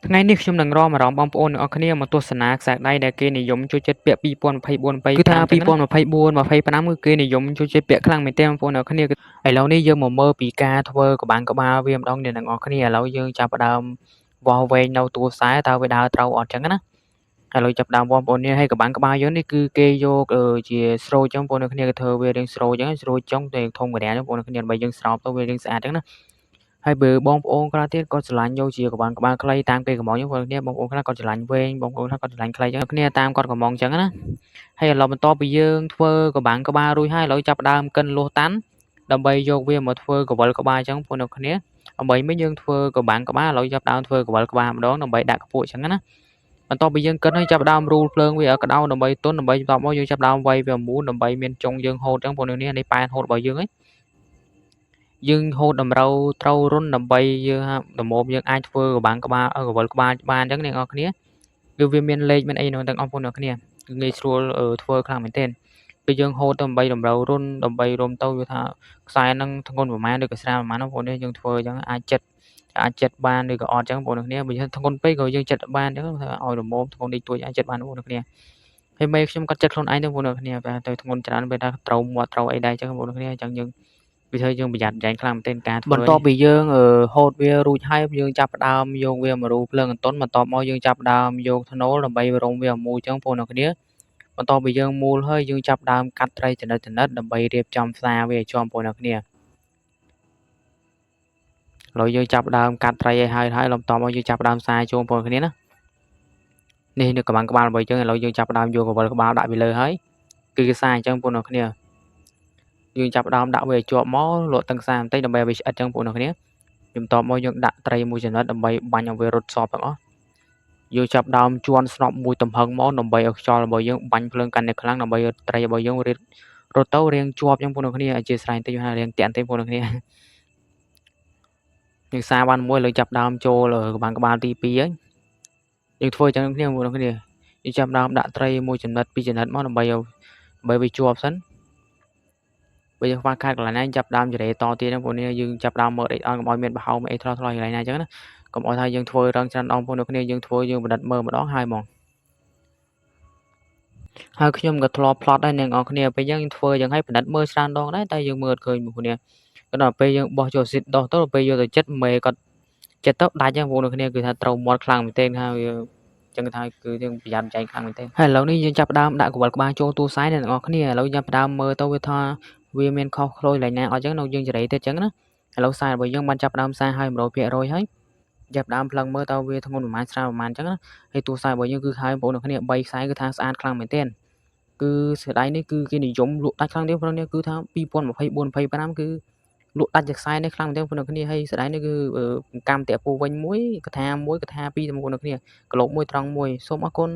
ថ្ងៃនេះខ្ញុំនឹងរាល់អារម្មណ៍បងប្អូនទាំងអស់គ្នាមកទស្សនាខ្សែដៃដែលគេនិយមចូលចិត្តពាក់2024-25គឺថា2024-25គឺគេនិយមចូលចិត្តពាក់ខ្លាំងមែនទែនបងប្អូនទាំងអស់គ្នាឥឡូវនេះយើងមកមើលពីការធ្វើក្បាំងក្បាលវាម្ដងអ្នកទាំងអស់គ្នាឥឡូវយើងចាប់ផ្ដើមវាស់វែងនៅតួខ្សែតើវាដើរត្រូវអត់ចឹងណាឥឡូវចាប់ផ្ដើមបងប្អូននេះហើយក្បាំងក្បាលយើងនេះគឺគេយកជាស្រូចចឹងបងប្អូនទាំងគ្នាគេធ្វើវារាងស្រូចចឹងស្រួចចុងទៅធំកណ្ដាលចឹងបងប្អូនគ្នាដើម្បីយើងស្រោបទៅវារាងស្អាតចឹងណាហើយបើបងប្អូនខ្លះទៀតគាត់ស្រឡាញ់យកជាក្បាំងក្បាលខ្លីតាមគេកំងចឹងបងប្អូនគ្នាបងប្អូនខ្លះគាត់ស្រឡាញ់វែងបងប្អូនខ្លះគាត់ស្រឡាញ់ខ្លីចឹងគ្នាតាមគាត់កំងចឹងណាហើយឥឡូវបន្ទាប់ពីយើងធ្វើក្បាំងក្បាលរួចហើយឥឡូវចាប់ផ្ដើមកិនលួសតាន់ដើម្បីយកវាមកធ្វើកវិលក្បាលចឹងបងប្អូនគ្នាដើម្បីមិនយើងធ្វើក្បាំងក្បាលឥឡូវចាប់ផ្ដើមធ្វើកវិលក្បាលម្ដងដើម្បីដាក់កពក់ចឹងណាបន្ទាប់ពីយើងកិនហើយចាប់ផ្ដើមរូលភ្លើងវាឲ្យក្តៅដើម្បីទន់ដើម្បីបន្ទាប់មកយើងចាប់ផ្ដើមវាយវាមូលដើម្បីមានចុងយើងហូតចឹងបងប្អូននេះប៉ែនហូតរបស់យើងហីយើងហូតតម្រូវត្រូវរុនដើម្បីយើងដំបូងយើងអាចធ្វើក្បាំងក្បាលកវិលក្បាលបានចឹងអ្នកនរគ្នាគឺវាមានលេខមានអីនោះទាំងអស់បងប្អូនគ្នាគឺងាយស្រួលធ្វើខ្លាំងមែនទែនពេលយើងហូតទៅដើម្បីតម្រូវរុនដើម្បីរុំទៅវាថាខ្សែហ្នឹងធ្ងន់ប្រហែលឬក៏ស្រាលប្រហែលបងប្អូននេះយើងធ្វើចឹងអាចចិត្តបានឬក៏អត់ចឹងបងប្អូនគ្នាបើយើងធ្ងន់ពេកក៏យើងចិត្តបានចឹងឲ្យល្មមធ្ងន់តិចតួចអាចចិត្តបានបងប្អូនគ្នាហើយមេខ្ញុំគាត់ចិត្តខ្លួនឯងទៅបងប្អូនគ្នាទៅធ្ងន់ច្រើនពេលថាត្រូវមាត់ត្រូវអីដែរចឹងបងប្អូនគ្នាអញ្ចឹងយើងវាធ្វើយើងប្រយ័ត្នប្រយែងខ្លាំងមែនទែនការធ្វើបន្ទាប់ពីយើងហូតវារួចហើយយើងចាប់ផ្ដើមយកវាមករូភ្លើងអន្ទន់បន្ទាប់មកយើងចាប់ផ្ដើមយកធ្នូលដើម្បីរុំវាឲ្យមូលចឹងបងប្អូនគ្នាបន្ទាប់ពីយើងមូលហើយយើងចាប់ផ្ដើមកាត់ត្រីចំណិតដើម្បីរៀបចំផ្សារវាឲ្យជាប់បងប្អូនគ្នាឥឡូវយើងចាប់ផ្ដើមកាត់ត្រីឲ្យហើយបន្ទាប់មកយើងចាប់ផ្ដើមផ្សារចូលបងប្អូនគ្នាណានេះនៅក្បាំងក្បាលរបស់យើងឥឡូវយើងចាប់ផ្ដើមយកកវិលក្បាលដាក់ពីលើហើយគឺគេសាអញ្ចឹងបងប្អូនគ្នាយើងចាប់ផ្ដើមដាក់វាឲ្យជាប់មកលក់ទាំងសារបន្តិចដើម្បីឲ្យវាឆ្អិតចឹងបងប្អូនគ្នាបន្ទាប់មកយើងដាក់ត្រីមួយចំណិតដើម្បីបាញ់ឲ្យវារត់សពទាំងអស់យើងចាប់ផ្ដើមជន់ស្នប់មួយទំហឹងមកដើម្បីឲ្យខ្យល់របស់យើងបាញ់ភ្លើងកាន់តែខ្លាំងដើម្បីឲ្យត្រីរបស់យើងរត់ទៅរៀងជាប់ចឹងបងប្អូនគ្នាអធិស្ឋានតិចថារៀងតាក់តិចបងប្អូនគ្នាយើងសារបានមួយលើចាប់ដើមចូលក្បាំងក្បាលទី2ហើយយើងធ្វើចឹងគ្នាបងប្អូនគ្នាយើងចាប់ដើមដាក់ត្រីមួយចំណិតពីរចំណិតមកដើម្បីវាជាប់សិនបើយើងខ្វះខាតកន្លែងណាចាប់ដើមចរេតទៀតហ្នឹងបងប្អូនយើងចាប់ដើមមើលអីអត់កុំឲ្យមានប្រហោងអីថ្លោះកន្លែងណាចឹងណាកុំឲ្យថាយើងធ្វើរងច្រើនដងបងប្អូនគ្នាយើងធ្វើយើងបណ្ឌិតមើលម្ដងហើយហ្មងហើយខ្ញុំក៏ធ្លាប់ផ្លត់ដែរអ្នកនរគ្នាពេលយើងធ្វើយ៉ាងហើយបណ្ឌិតមើលច្រើនដងដែរតែយើងមើលអត់ឃើញបងប្អូនគ្នាដល់ពេលយើងបោះចូលស៊ីតដោះទៅពេលយកទៅចិត្តមេគាត់ចិត្តទៅដាច់ហ្នឹងបងប្អូនគ្នាគឺថាត្រូវមាត់ខ្លាំងមែនទែនថាវាចឹងថាគឺយើងប្រយ័ត្នចែងខ្លាំងមែនទែនហើយឥឡូវនេះយើងចាប់ផ្ដើមដាក់កវិលក្បាលចូលទូខ្សែអ្នកនរគ្នាឥឡូវចាប់ផ្ដើមមើលទៅវាថាវាមានខុសខ្លុយឡើងណាអត់ចឹងនៅយើងចរេទៀតចឹងណាឥឡូវខ្សែរបស់យើងបានចាប់ផ្ដើមសារឲ្យ 100% ហើយចាប់ផ្ដើមផ្លឹងមើលតើវាធ្ងន់ប្រហែលស្រាលប្រហែលចឹងណាហើយទូខ្សែរបស់យើងគឺហើយបងប្អូនគ្នា3ខ្សែគឺថាស្អាតខ្លាំងមែនទែនគឺស្ដៃនេះគឺគេនិយមលក់ដាច់ខ្លាំងទេបងប្អូននេះគឺថា2024-25គឺលក់ដាច់ជាខ្សែនេះខ្លាំងមែនទែនបងប្អូនគ្នាហើយស្ដៃនេះគឺកម្មតាក់ពូវិញមួយកថា1កថា2ទៅបងប្អូនគ្នាក្លោកមួយត្រង់មួយសូមអរគុណ